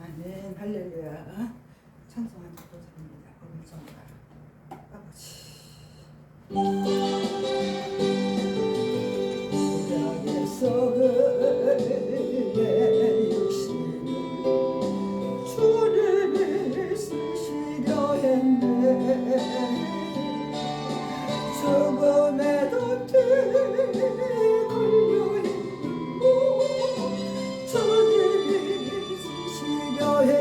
아멘 할렐루야. 찬송한 독도자입니다. 오늘정가 아버지 구약에서 그의 육신을 주님이 쓰시려 했네. 죽음에도 걸려있는 주님이 쓰시려 했네.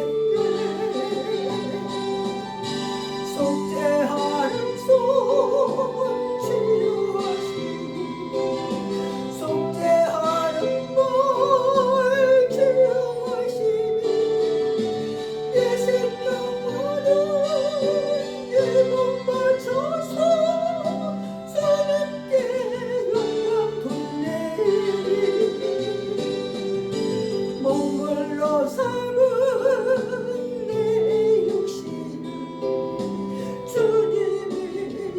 속죄하는 손 치유하시고 속죄하는 말 치유하시니 내 생명만은 예복 바쳐서 주님께 영광 돌리리. 몽골로 삼은 내 육신을 주님이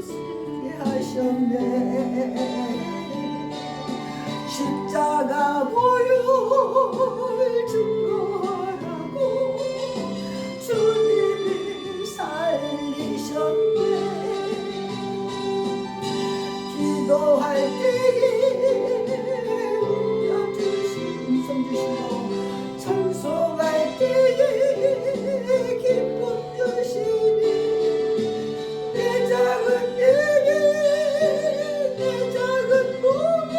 쓰게 하셨네. 십자가 보혈 증거하라고 주님이 살리셨네. 기도할 때에 응답 주신 음성 주시고 찬송할 때에 기쁨 주시니 내 작은 얘기 내 작은 몸에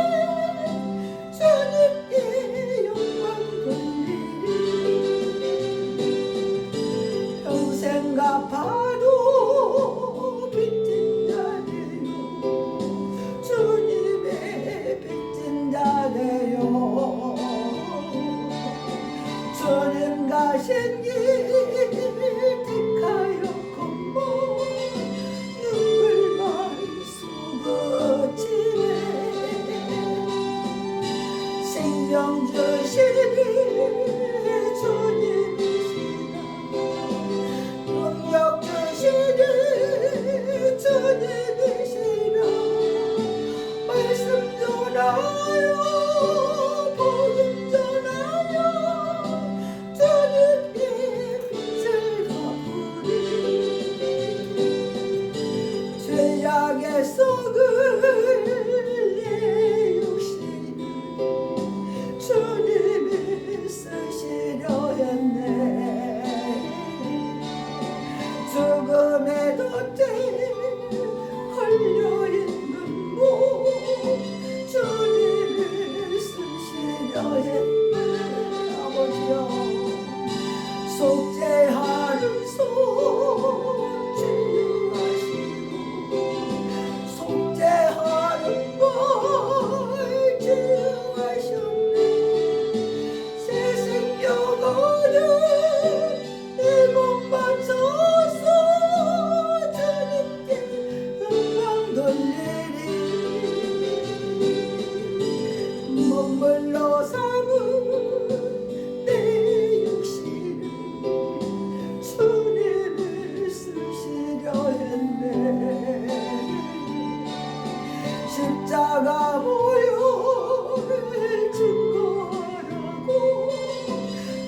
주님께 영광 돌리리. 평생 갚아도 빚진 자네요. 주님의 빚진 자네요. 주님 가신 길 택하여 걷고 눈물만 수고지네. 생명 주시니 주님이시라. 능력 주시니 주님이시라. 말씀 전하여 복음 전하여 주님께 빚을 갚으리. 죄악의 썩은 내 육신을 주님이 쓰시려 했네. 죽음의 덫에 걸려있는 몸 주님이 쓰시려 했네. 아버지여 속죄하는 손 치유하시고 속죄하는 말 치유하셨네. 새 생명 얻은 내 몸 바쳐서 주님께 영광 돌리리. 머물러 삼은 내 육신을 주님을 쓰시려 했네. 십자가 보혈 증거하라고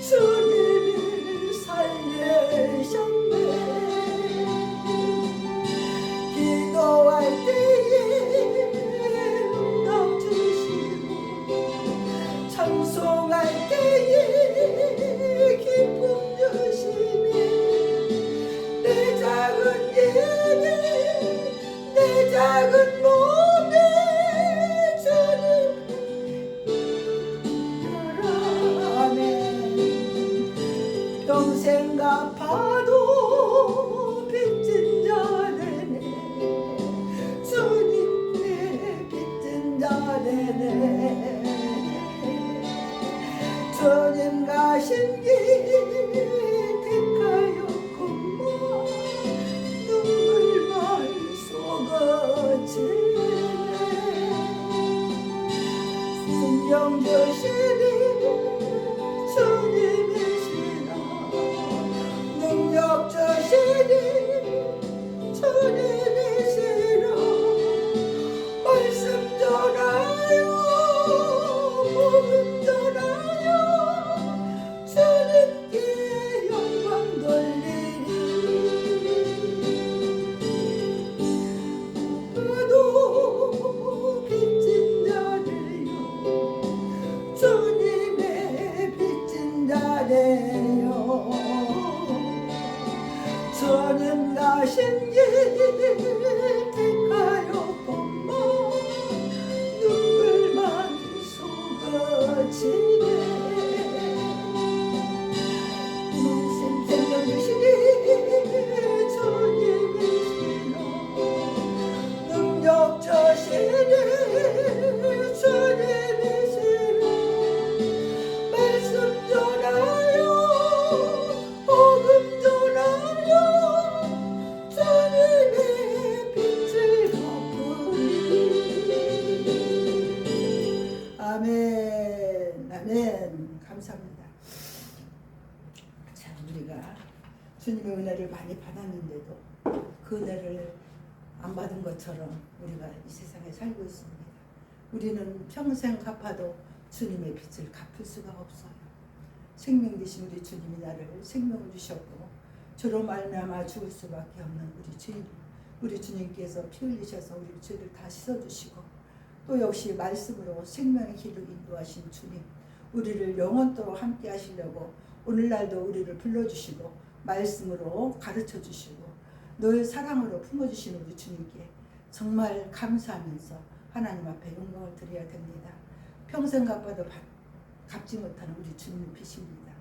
주님이 살리셨네. 기도할 때에 응답 주시고 찬송할 때에 기쁨 주시니 내 작은 얘기 내 작은 몸에 주님 아멘. 평생 갚아도 빚진 자네네. 주님께 빚진 자네네. 주님 가신 길 택하여 걷고 눈물만 쏟아지네. 생명 주시니 주님이시라. 능력 주시니 주님이시라. 말씀 전하여 복음 전하여 주님께 아멘. 아멘. 감사합니다. 참 우리가 주님의 은혜를 많이 받았는데도 그 은혜를 안 받은 것처럼 우리가 이 세상에 살고 있습니다. 우리는 평생 갚아도 주님의 빚을 갚을 수가 없어요. 생명 되신 우리 주님이 나를 생명을 주셨고 저로 말미암아 죽을 수밖에 없는 우리 주님, 우리 주님께서 피 흘리셔서 우리 죄를 다 씻어주시고 또 역시 말씀으로 생명의 길로 인도하신 주님, 우리를 영원토록 함께 하시려고 오늘날도 우리를 불러주시고 말씀으로 가르쳐주시고 늘 사랑으로 품어주시는 우리 주님께 정말 감사하면서 하나님 앞에 영광을 드려야 됩니다. 평생 갚아도 갚지 못하는 우리 주님의 빚입니다.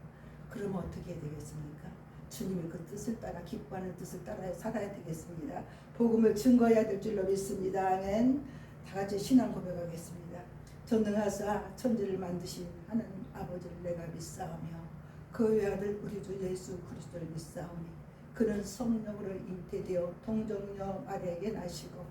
그러면 어떻게 해야 되겠습니까? 주님의 그 뜻을 따라 기뻐하는 뜻을 따라 살아야 되겠습니다. 복음을 증거해야 될 줄로 믿습니다. 아멘. 다 같이 신앙 고백하겠습니다. 전능하사 천지를 만드신 하나님 아버지를 내가 믿사오며 그 외아들 우리 주 예수 그리스도를 믿사오니 그는 성령으로 잉태되어 동정녀 마리아에게 나시고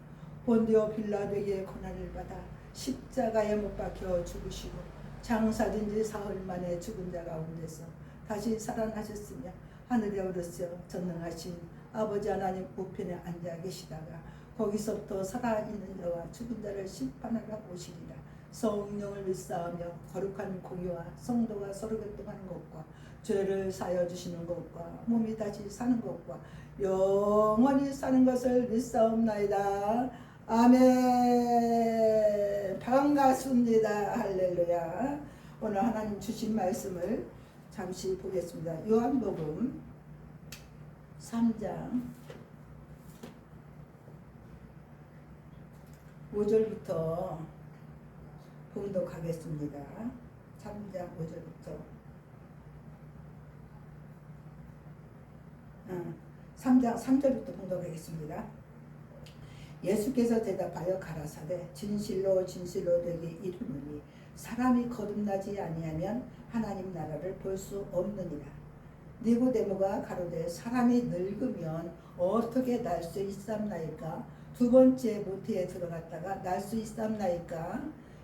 본디오 빌라도에게 고난을 받아 십자가에 못 박혀 죽으시고 장사된 지 사흘 만에 죽은 자 가운데서 다시 살아나셨으며 하늘에 오르셔 전능하신 아버지 하나님 우편에 앉아 계시다가 거기서부터 살아있는 자와 죽은 자를 심판하러 오시리라. 성령을 믿사오며 거룩한 공의와 성도가 서로 교통하는 것과 죄를 사여 주시는 것과 몸이 다시 사는 것과 영원히 사는 것을 믿사옵나이다. 아멘. 반갑습니다. 할렐루야. 오늘 하나님 주신 말씀을 잠시 보겠습니다. 요한복음 3장 5절부터 봉독하겠습니다. 3장 5절부터 3장 3절부터 봉독하겠습니다. 예수께서 대답하여 가라사대 진실로 진실로 너희에게 이르노니 사람이 거듭나지 아니하면 하나님 나라를 볼 수 없느니라. 니고데모가 가로되 사람이 늙으면 어떻게 날 수 있삼나이까? 두 번째 모태에 들어갔다가 날 수 있삼나이까?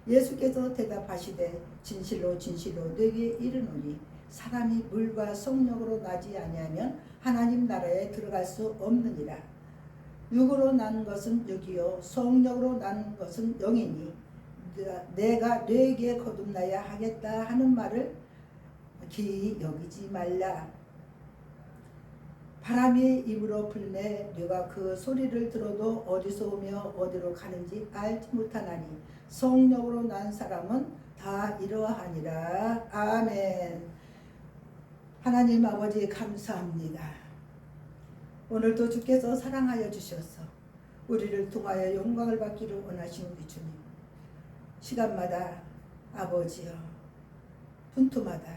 예수께서 대답하시되 진실로 진실로 너희에게 이르노니 사람이 물과 성령으로 나지 아니하면 하나님 나라에 들어갈 수 없느니라. 육으로 난 것은 육이요 성령으로 난 것은 영이니 내가 너에게 거듭나야 하겠다 하는 말을 기이 여기지 말라. 바람이 입으로 불매 네가 그 소리를 들어도 어디서 오며 어디로 가는지 알지 못하나니 성령으로 난 사람은 다 이러하니라. 아멘. 하나님 아버지 감사합니다. 오늘도 주께서 사랑하여 주셔서 우리를 통하여 영광을 받기를 원하시는 우리 주님, 시간마다 아버지여 분토마다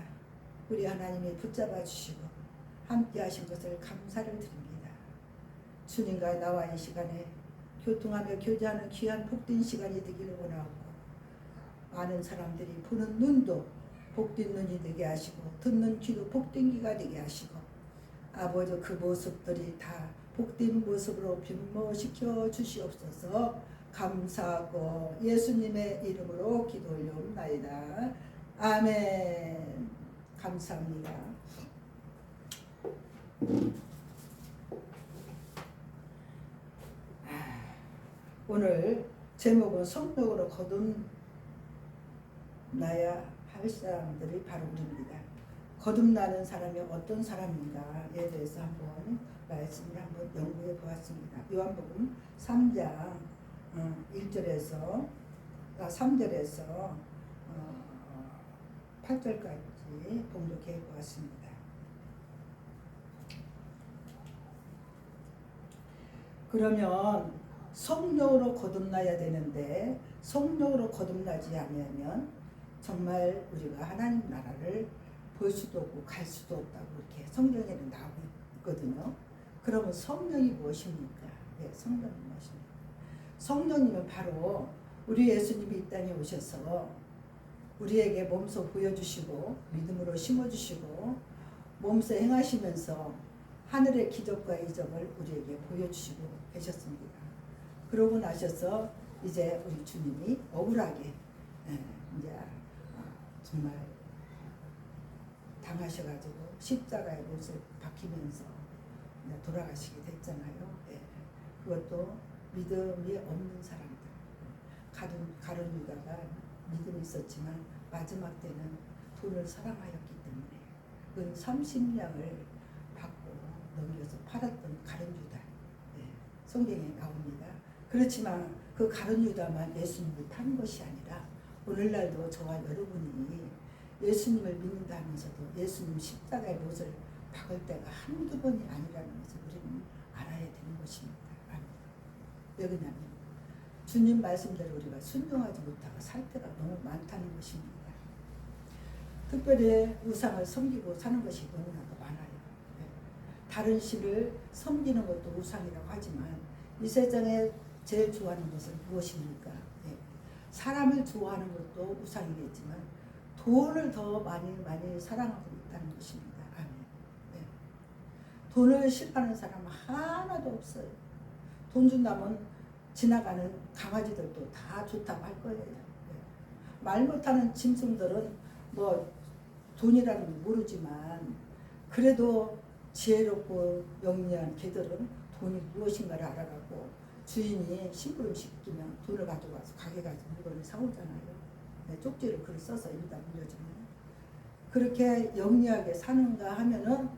우리 하나님이 붙잡아 주시고 함께 하신 것을 감사를 드립니다. 주님과 나와 이 시간에 교통하며 교제하는 귀한 복된 시간이 되기를 원하고 많은 사람들이 보는 눈도 복된 눈이 되게 하시고 듣는 귀도 복된 귀가 되게 하시고 아버지 그 모습들이 다 복된 모습으로 변모시켜 주시옵소서. 감사하고 예수님의 이름으로 기도 올려옵나이다. 아멘. 감사합니다. 오늘 제목은 성령으로 거듭나야 할 사람들이 바로 우리입니다. 거듭나는 사람이 어떤 사람인가에 대해서 한번 말씀을 한번 연구해 보았습니다. 요한복음 3장 1절에서 3절에서 8절까지 봉독해 보았습니다. 그러면 성령으로 거듭나야 되는데 성령으로 거듭나지 않으면 정말 우리가 하나님 나라를 볼 수도 없고 갈 수도 없다고 이렇게 성경에는 나오고 있거든요. 그러면 성령이 무엇입니까? 네, 성령이 무엇입니까? 성령님은 바로 우리 예수님이 이 땅에 오셔서 우리에게 몸소 보여주시고 믿음으로 심어주시고 몸소 행하시면서 하늘의 기적과 이적을 우리에게 보여주시고 계셨습니다. 그러고 나셔서 이제 우리 주님이 억울하게 이제 정말 당하셔가지고 십자가의 못을 박히면서 돌아가시게 됐잖아요. 예. 그것도 믿음이 없는 사람들. 가룟 유다가 믿음이 있었지만 마지막 때는 돈을 사랑하였기 때문에 그 30냥을 받고 넘겨서 팔았던 가룟 유다. 예. 성경에 나옵니다. 그렇지만 그 가룟 유다만 예수님을 탄 것이 아니라 오늘날도 저와 여러분이 예수님을 믿는다면서도 예수님 십자가의 못을 박을 때가 한두 번이 아니라는 것을 우리는 알아야 되는 것입니다. 왜 그러냐면 주님 말씀대로 우리가 순종하지 못하고 살 때가 너무 많다는 것입니다. 특별히 우상을 섬기고 사는 것이 너무나도 많아요. 다른 신을 섬기는 것도 우상이라고 하지만 이 세상에 제일 좋아하는 것은 무엇입니까? 사람을 좋아하는 것도 우상이겠지만 돈을 더 많이 사랑하고 있다는 것입니다. 아멘. 네. 돈을 싫어하는 사람은 하나도 없어요. 돈 준다면 지나가는 강아지들도 다 좋다고 할 거예요. 네. 말 못하는 짐승들은 뭐 돈이라는 걸 모르지만 그래도 지혜롭고 영리한 개들은 돈이 무엇인가를 알아가고 주인이 심부름 시키면 돈을 가져가서 가게 가서 물건을 사오잖아요. 네, 쪽지를 글을 써서 여기다 물려주면 그렇게 영리하게 사는가 하면은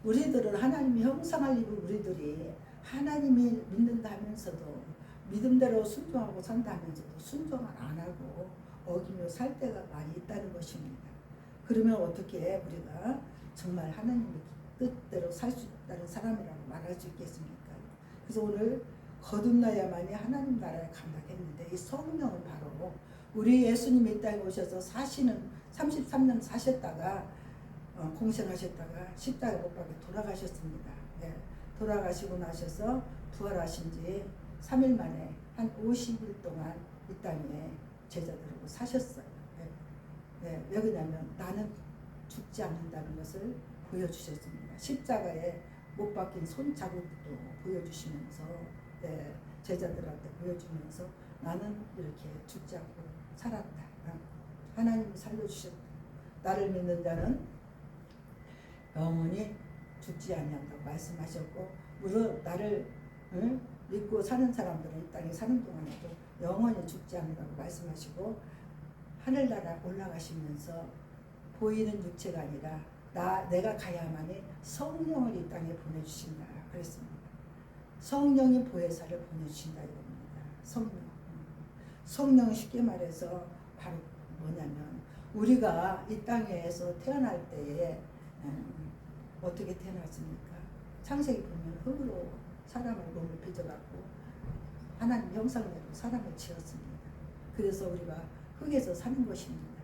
우리들은 하나님이 형상을 입은 우리들이 하나님이 믿는다 하면서도 믿음대로 순종하고 산다 하면서도 순종을 안 하고 어기며 살 때가 많이 있다는 것입니다. 그러면 어떻게 우리가 정말 하나님의 뜻대로 살 수 있다는 사람이라고 말할 수 있겠습니까? 그래서 오늘 거듭나야만이 하나님 나라에 감당했는데 이 성령은 바로 우리 예수님이 이 땅에 오셔서 사시는 33년 사셨다가 공생하셨다가 십자가에 못 박혀 돌아가셨습니다. 네. 돌아가시고 나셔서 부활하신 지 3일 만에 한 50일 동안 이 땅에 제자들하고 사셨어요. 네. 네. 왜 그러냐면 나는 죽지 않는다는 것을 보여주셨습니다. 십자가에 못 박힌 손자국도 보여주시면서 네, 제자들한테 보여주면서 나는 이렇게 죽지 않고 살았다. 하나님이 살려주셨다. 나를 믿는 자는 영원히 죽지 아니한다고 말씀하셨고 물론 나를 믿고 사는 사람들은 이 땅에 사는 동안에도 영원히 죽지 않는다고 말씀하시고 하늘나라 올라가시면서 보이는 육체가 아니라 내가 가야만이 성령을 이 땅에 보내주신다 그랬습니다. 성령이 보혜사를 보내주신다 이겁니다. 성령 쉽게 말해서 바로 뭐냐면 우리가 이 땅에서 태어날 때에 어떻게 태어났습니까? 창세기 보면 흙으로 사람을 몸을 빚어갖고 하나님 형상대로 사람을 지었습니다. 그래서 우리가 흙에서 사는 것입니다.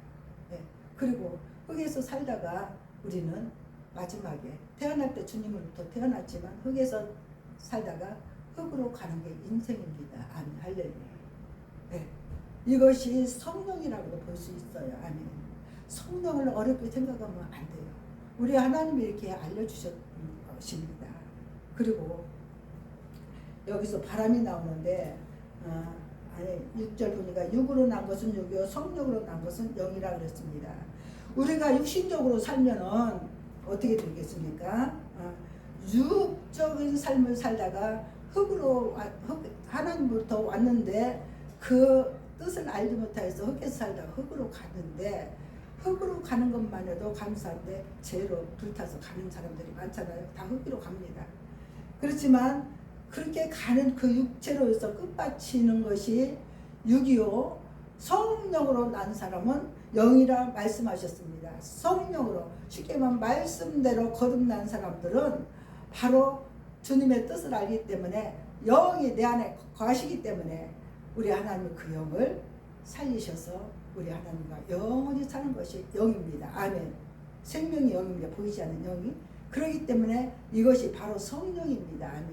네. 그리고 흙에서 살다가 우리는 마지막에 태어날 때 주님으로부터 태어났지만 흙에서 살다가 흙으로 가는 게 인생입니다. 아멘. 할렐루야. 네. 이것이 성령이라고도 볼 수 있어요. 아멘. 성령을 어렵게 생각하면 안 돼요. 우리 하나님이 이렇게 알려주셨던 것입니다. 그리고 여기서 바람이 나오는데 6절 보니까 육으로 난 것은 육이요 성령으로 난 것은 영이라 그랬습니다. 우리가 육신적으로 살면은 어떻게 되겠습니까? 육적인 삶을 살다가 흙으로 하나님부터 왔는데 그 뜻을 알지 못해서 흙에서 살다가 흙으로 갔는데 흙으로 가는 것만 해도 감사한데 죄로 불타서 가는 사람들이 많잖아요. 다 흙으로 갑니다. 그렇지만 그렇게 가는 그 육체로서 끝마치는 것이 육이요 성령으로 난 사람은 영이라 말씀하셨습니다. 성령으로 쉽게 말하면 말씀대로 거듭난 사람들은 바로 주님의 뜻을 알기 때문에 영이 내 안에 거하시기 때문에 우리 하나님은 그 영을 살리셔서 우리 하나님과 영원히 사는 것이 영입니다. 아멘. 생명이 영입니다. 보이지 않는 영이. 그렇기 때문에 이것이 바로 성령입니다. 아멘.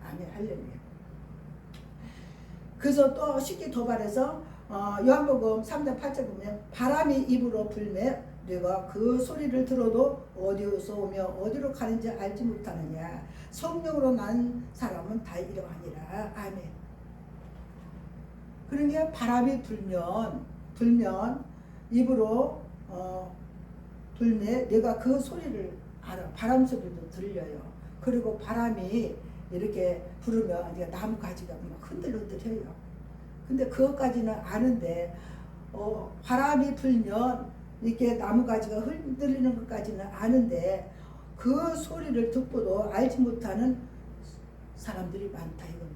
아멘. 할렐루야. 그래서 또 쉽게 더 말해서 요한복음 3장 8절 보면 바람이 입으로 불매 내가 그 소리를 들어도 어디서 오며 어디로 가는지 알지 못하느냐. 성령으로 난 사람은 다 이러하니라. 아멘. 그러니까 바람이 불면 입으로 불매 내가 그 소리를 알아. 바람 소리도 들려요. 그리고 바람이 이렇게 부르면 이제 나무 가지가 막 흔들흔들해요. 근데 그것까지는 아는데 바람이 불면 이렇게 나무 가지가 흔들리는 것까지는 아는데 그 소리를 듣고도 알지 못하는 사람들이 많다 이겁니다.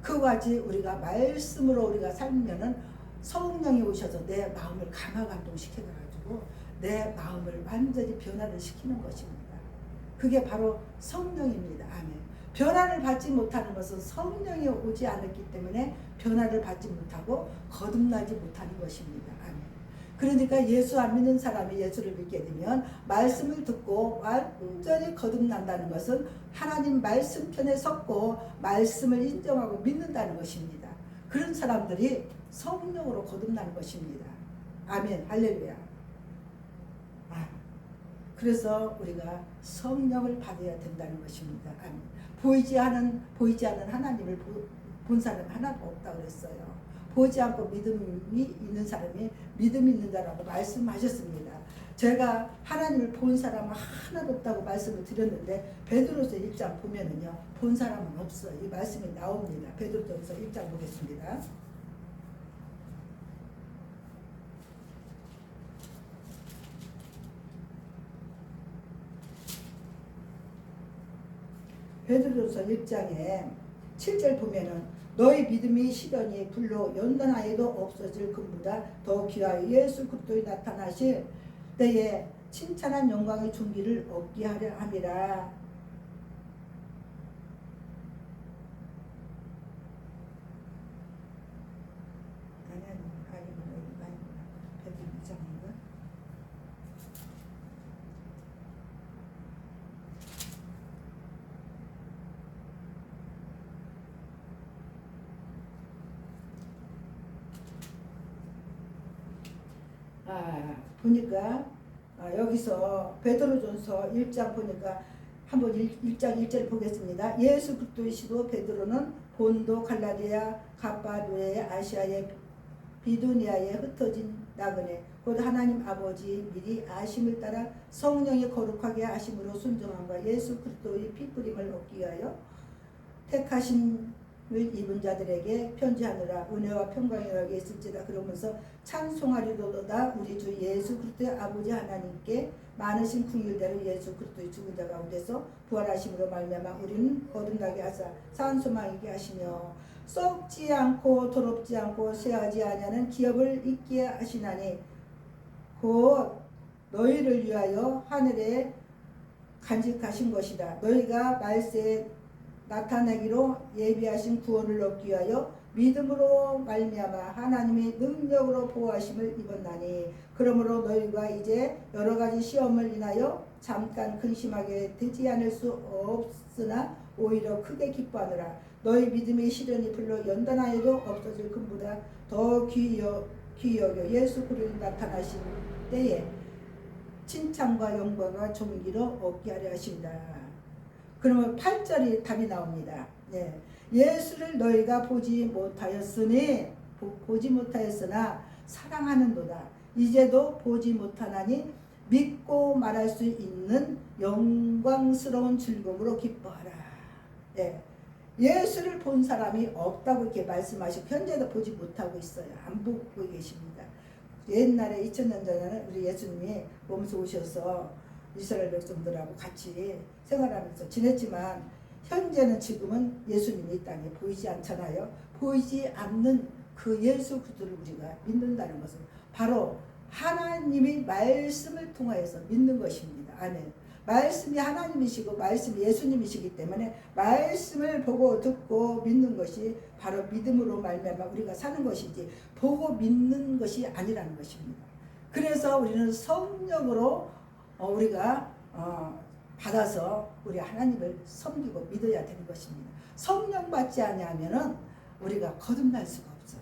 그와 같이 우리가 말씀으로 우리가 살면은 성령이 오셔서 내 마음을 감화감동시켜가지고 내 마음을 완전히 변화를 시키는 것입니다. 그게 바로 성령입니다. 아멘. 변화를 받지 못하는 것은 성령이 오지 않았기 때문에 변화를 받지 못하고 거듭나지 못하는 것입니다. 아멘. 그러니까 예수 안 믿는 사람이 예수를 믿게 되면 말씀을 듣고 완전히 거듭난다는 것은 하나님 말씀 편에 섰고 말씀을 인정하고 믿는다는 것입니다. 그런 사람들이 성령으로 거듭나는 것입니다. 아멘. 할렐루야. 그래서 우리가 성령을 받아야 된다는 것입니다. 아멘. 보이지 않은 하나님을 본 사람이 하나도 없다고 그랬어요. 보지 않고 믿음이 있는 사람이 믿음이 있는 자라고 말씀하셨습니다. 제가 하나님을 본 사람은 하나도 없다고 말씀을 드렸는데 베드로서 1장 보면은요, 본 사람은 없어요. 이 말씀이 나옵니다. 베드로서 1장 보겠습니다. 베드로서 1장에 7절 보면은 너희 믿음이 시련이 불로 연단하여도 없어질 것보다 더 귀하여 예수 그리스도에 나타나실 때에 칭찬한 영광의 존귀를 얻게 하려 함이라. 베드로 2장인가? 보니까 여기서 베드로전서 1장 보니까 한번 1장 1절 보겠습니다. 예수 그리스도이시도 베드로는 본도 갈라디아 갑바도에 아시아에 비두니아에 흩어진 나그네 곧 하나님 아버지 미리 아심을 따라 성령이 거룩하게 하심으로 순종함과 예수 그리스도의 피뿌림을 얻기 위하여 택하신 입은 자들에게 편지하느라 은혜와 평강이 너에게 있을지다. 그러면서 찬송하리로다 우리 주 예수 그리스도의 아버지 하나님께 많으신 긍휼대로 예수 그리스도의 죽은 자 가운데서 부활하심으로 말미암아 우리는 거듭나게 하사 산소망이게 하시며 썩지 않고 더럽지 않고 쇠하지 아니하는 기업을 잊게 하시나니 곧 너희를 위하여 하늘에 간직하신 것이다. 너희가 말세에 나타내기로 예비하신 구원을 얻기 위하여 믿음으로 말미암아 하나님의 능력으로 보호하심을 입었나니 그러므로 너희가 이제 여러 가지 시험을 인하여 잠깐 근심하게 되지 않을 수 없으나 오히려 크게 기뻐하느라 너희 믿음의 시련이 불로 연단하여도 없어질 것보다 더 귀히 여겨 예수 그리스도 나타나신 때에 칭찬과 영광과 존귀로 얻게 하려 하신다. 그러면 8절이 답이 나옵니다. 네. 예수를 너희가 보지 못하였으나 사랑하는도다. 이제도 보지 못하나니 믿고 말할 수 있는 영광스러운 즐거움으로 기뻐하라. 네. 예수를 본 사람이 없다고 이렇게 말씀하시고 현재도 보지 못하고 있어요. 안 보고 계십니다. 옛날에 2000년 전에는 우리 예수님이 몸소 오셔서 이스라엘 백성들하고 같이 생활하면서 지냈지만 현재는 지금은 예수님이 이 땅에 보이지 않잖아요. 보이지 않는 그 예수 그리스도를 우리가 믿는다는 것은 바로 하나님의 말씀을 통하여서 믿는 것입니다. 아멘. 말씀이 하나님이시고 말씀이 예수님이시기 때문에 말씀을 보고 듣고 믿는 것이 바로 믿음으로 말미암아 우리가 사는 것이지 보고 믿는 것이 아니라는 것입니다. 그래서 우리는 성령으로 우리가 받아서 우리 하나님을 섬기고 믿어야 되는 것입니다. 성령 받지 아니하면은 우리가 거듭날 수가 없어요.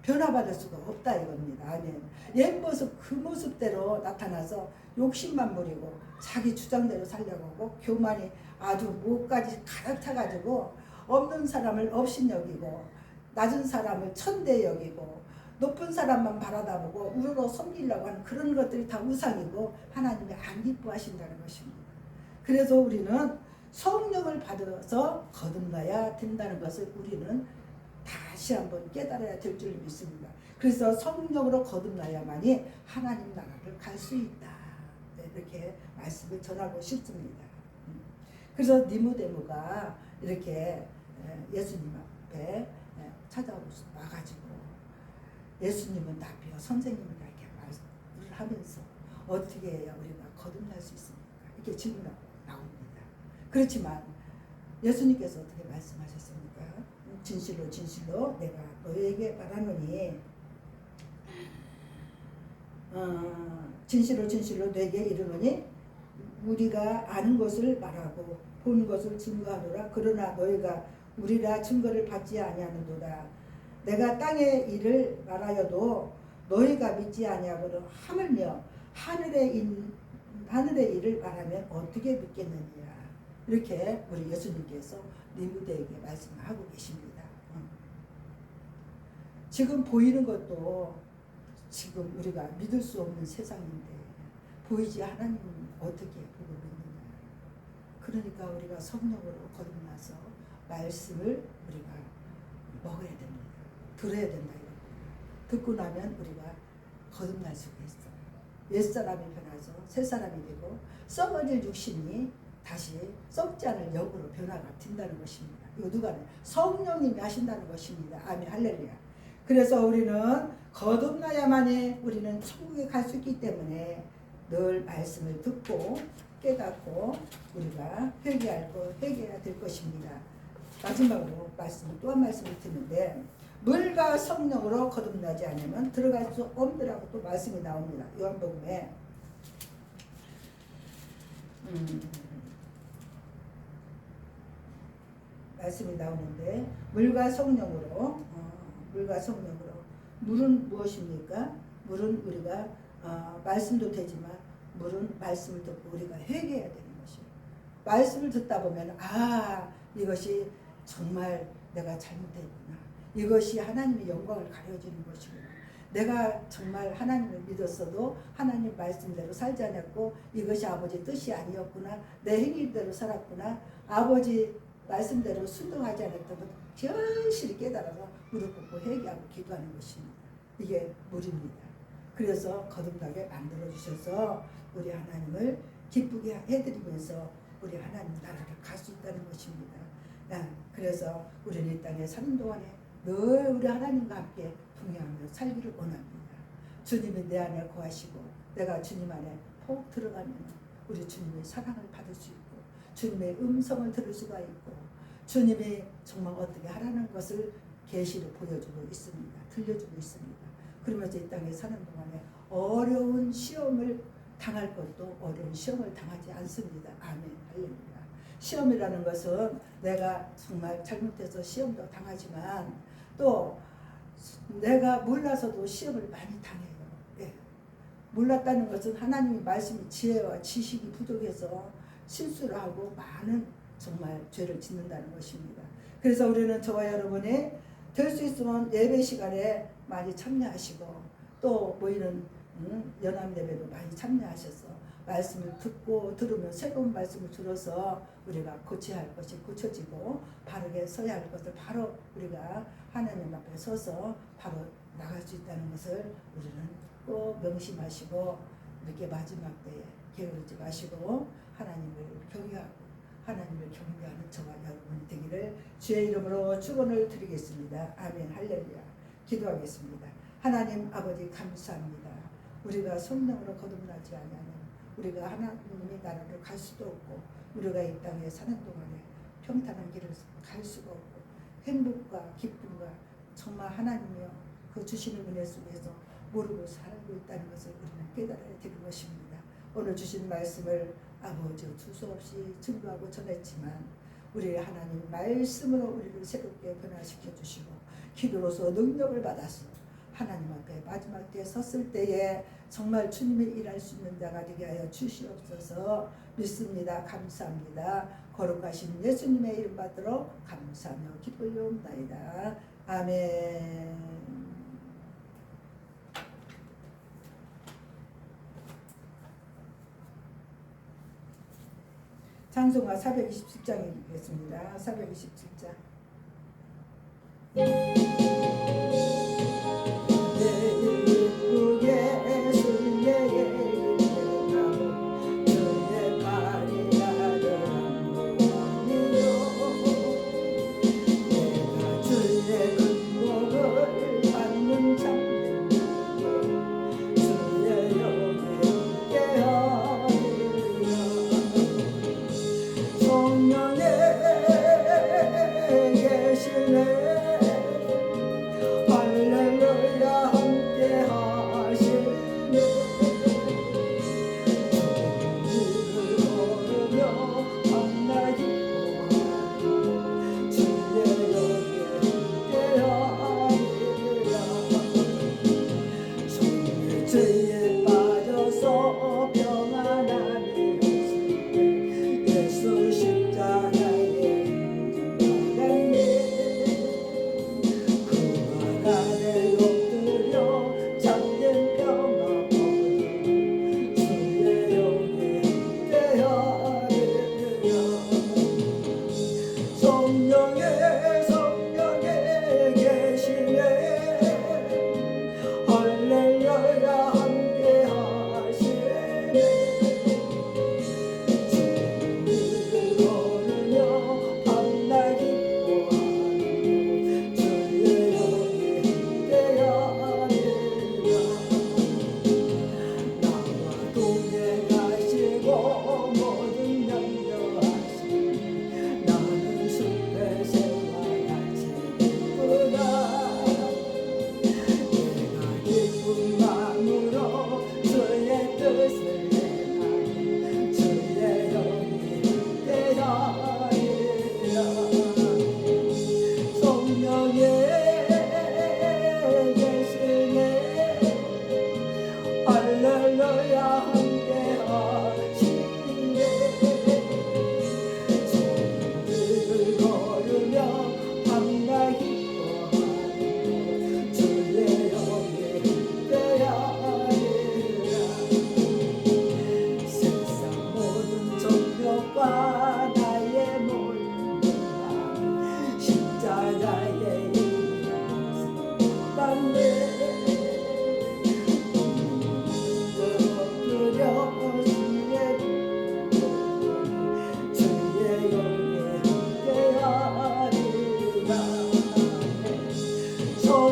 변화받을 수가 없다 이겁니다. 아멘. 옛 모습 그 모습대로 나타나서 욕심만 부리고 자기 주장대로 살려고 하고 교만이 아주 목까지 가득 차가지고 없는 사람을 업신 여기고 낮은 사람을 천대 여기고 높은 사람만 바라다보고 우러러 섬기려고 하는 그런 것들이 다 우상이고 하나님이 안 기뻐하신다는 것입니다. 그래서 우리는 성령을 받아서 거듭나야 된다는 것을 우리는 다시 한번 깨달아야 될 줄 믿습니다. 그래서 성령으로 거듭나야만이 하나님 나라를 갈 수 있다. 네, 이렇게 말씀을 전하고 싶습니다. 그래서 니무데모가 이렇게 예수님 앞에 찾아와가지고 예수님은 나비요 선생님은 이렇게 말을 하면서 어떻게 해야 우리가 거듭날 수 있습니까? 이렇게 질문하고 나옵니다. 그렇지만 예수님께서 어떻게 말씀하셨습니까? 진실로 진실로 내가 너에게 말하노니 진실로 진실로 내게 이르노니 우리가 아는 것을 말하고 본 것을 증거하노라. 그러나 너희가 우리라 증거를 받지 아니하는도다. 내가 땅의 일을 말하여도 너희가 믿지 아니하거든 하물며 하늘의 일을 말하면 어떻게 믿겠느냐. 이렇게 우리 예수님께서 니무데에게 말씀하고 계십니다. 지금 보이는 것도 지금 우리가 믿을 수 없는 세상인데 보이지 하나님은 어떻게 보고 믿느냐. 그러니까 우리가 성령으로 거듭나서 말씀을 우리가 먹어야 됩니다. 들어야 된다. 듣고 나면 우리가 거듭날 수가 있어요. 옛사람이 변하죠. 새사람이 되고 썩어질 육신이 다시 썩지 않을 영으로 변화가 된다는 것입니다. 이거 누가 해요? 성령님이 하신다는 것입니다. 아멘 할렐루야. 그래서 우리는 거듭나야만이 우리는 천국에 갈 수 있기 때문에 늘 말씀을 듣고 깨닫고 우리가 회개해야 될 것입니다. 마지막으로 또 한 말씀을 드리는데 물과 성령으로 거듭나지 않으면 들어갈 수 없느라고 또 말씀이 나옵니다. 요한복음에 말씀이 나오는데 물과 성령으로 물은 무엇입니까? 물은 우리가 말씀도 되지만 물은 말씀을 듣고 우리가 회개해야 되는 것이에요. 말씀을 듣다 보면 이것이 정말 내가 잘못했구나. 이것이 하나님의 영광을 가려주는 것이구나. 내가 정말 하나님을 믿었어도 하나님 말씀대로 살지 않았고 이것이 아버지 뜻이 아니었구나. 내 행위대로 살았구나. 아버지 말씀대로 순종하지 않았던 것 절실히 깨달아서 무릎 꿇고 회개하고 기도하는 것입니다. 이게 물입니다. 그래서 거듭나게 만들어주셔서 우리 하나님을 기쁘게 해드리면서 우리 하나님 나라를 갈 수 있다는 것입니다. 그래서 우리는 이 땅에 사는 동안에 늘 우리 하나님과 함께 동행하며 살기를 원합니다. 주님이 내 안에 거하시고 내가 주님 안에 푹 들어가면 우리 주님의 사랑을 받을 수 있고 주님의 음성을 들을 수가 있고 주님이 정말 어떻게 하라는 것을 계시로 보여주고 있습니다. 들려주고 있습니다. 그러면서 이 땅에 사는 동안에 어려운 시험을 당할 것도 어려운 시험을 당하지 않습니다. 아멘 할렐루야. 시험이라는 것은 내가 정말 잘못해서 시험도 당하지만 또 내가 몰라서도 시험을 많이 당해요. 몰랐다는 것은 하나님의 말씀이 지혜와 지식이 부족해서 실수를 하고 많은 정말 죄를 짓는다는 것입니다. 그래서 우리는 저와 여러분이 될 수 있으면 예배 시간에 많이 참여하시고 또 모이는 연합 예배도 많이 참여하셔서 말씀을 듣고 들으면 새로운 말씀을 들어서 우리가 고쳐야 할 것이 고쳐지고 바르게 서야 할 것을 바로 우리가 하나님 앞에 서서 바로 나갈 수 있다는 것을 우리는 꼭 명심하시고 이렇게 마지막 때에 게으르지 마시고 하나님을 경외하고 하나님을 경배하는 저와 여러분이 되기를 주의 이름으로 축원을 드리겠습니다. 아멘 할렐루야. 기도하겠습니다. 하나님 아버지 감사합니다. 우리가 성령으로 거듭나지 않으면 우리가 하나님의 나라를 갈 수도 없고 우리가 이 땅에 사는 동안에 평탄한 길을 갈 수가 없고 행복과 기쁨과 정말 하나님이여 그 주시는 은혜 속에서 모르고 살고 있다는 것을 우리는 깨달아야 되는 것입니다. 오늘 주신 말씀을 아버지 두서없이 증거하고 전했지만 우리 하나님 말씀으로 우리를 새롭게 변화시켜 주시고 기도로서 능력을 받아서 하나님 앞에 마지막 때에 섰을 때에 정말 주님의 일할 수 있는 자가 되게 하여 주시옵소서. 믿습니다. 감사합니다. 거룩하신 예수님의 이름 받들어 감사하며 기쁘리옵나이다. 아멘. 찬송가 427장이겠습니다. 427장.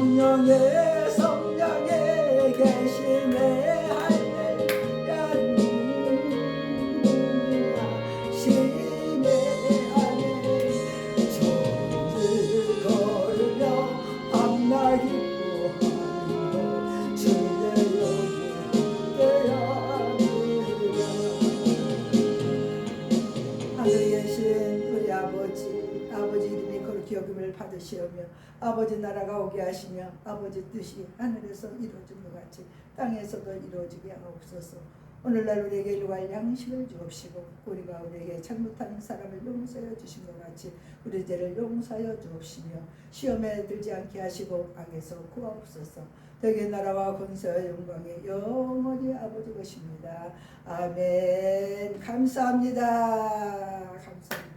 성령의 성령에 계시네 할렐루야 시내 안에 천지 걸으며 밤낮 기뻐하며 주의 영에 함께하리라. 하늘에 계신 우리 아버지 이름이 거룩히 여김을 받으시오며 아버지 나라가 오게 하시며 아버지 뜻이 하늘에서 이루어진 것 같이 땅에서도 이루어지게 하옵소서. 오늘날 우리에게 일용할 양식을 주옵시고 우리가 우리에게 잘못하는 사람을 용서하여 주신 것 같이 우리 죄를 용서하여 주옵시며 시험에 들지 않게 하시고 악에서 구하옵소서. 대개 나라와 권세와 영광이 영원히 아버지 것입니다. 아멘. 감사합니다. 감사합니다.